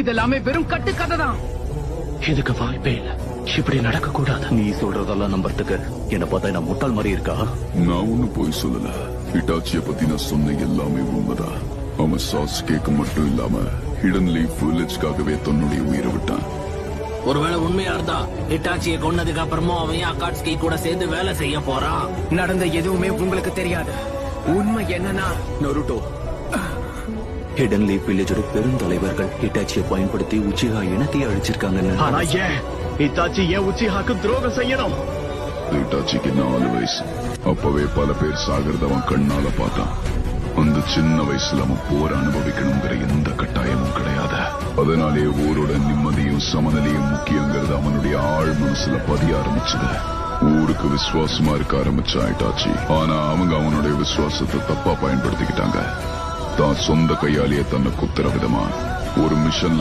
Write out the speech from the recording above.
இதெல்லாமே வெறும் கட்டுக்கதை தான். இதுக்கு வாய்ப்பே இல்ல. இப்படி நடக்க கூடாது. நீ சொல்றதெல்லாம் நம்புறதுக்கு என்ன பார்த்தா நான் முட்டாள் மாதிரி இருக்கா? நான் ஒன்னும் போய் சொல்லல. ஹிட்டாச்சிய பத்தி நான் சொன்ன எல்லாமே உண்மைதான். அவன் சாஸ்கேக்கு மட்டும் இல்லாம ஹிடன் லீஃப் வில்லேஜ்காகவே தன்னுடைய உயிரை விட்டான். ஒருவேளை உண்மையா இருந்தா ஹிட்டாச்சியை கொன்னதுக்கு அப்புறமும் அவன் அகாட்ஸ்கி கூட சேர்ந்து வேலை செய்ய போறான். நடந்த எதுவுமே உங்களுக்கு தெரியாது. உண்மை என்னன்னா, நருட்டோ, ஹிடன் லீஃப் வில்லேஜோட பெருந்தலைவர்கள் ஹிட்டாச்சியை பயன்படுத்தி உச்சிஹா இனத்தையே அழிச்சிருக்காங்கன்னு. ஆனா ஏன் ஹிட்டாச்சி ஏன் உச்சிஹாக்கு துரோகம் செய்யணும்? ஹிட்டாச்சிக்கு 4 வயசு. அப்பவே பல பேர் சாகிறத அவன் கண்ணால பார்த்தான். அந்த சின்ன வயசுல அவன் போர அனுபவிக்கணுங்கிற எந்த கட்டாயமும் கிடையாது. அதனாலே ஊரோட நிம்மதியும் சமநிலையும் முக்கியங்கிறது அவனுடைய ஆழ் மனசுல பதிய ஆரம்பிச்சது. ஊருக்கு விசுவாசமா இருக்க ஆரம்பிச்சா ஹிட்டாச்சி. ஆனா அவங்க அவனுடைய விசுவாசத்தை தப்பா பயன்படுத்திக்கிட்டாங்க. தான் சொந்த கையாலேயே தன்னை குத்துற விதமா ஒரு மிஷன்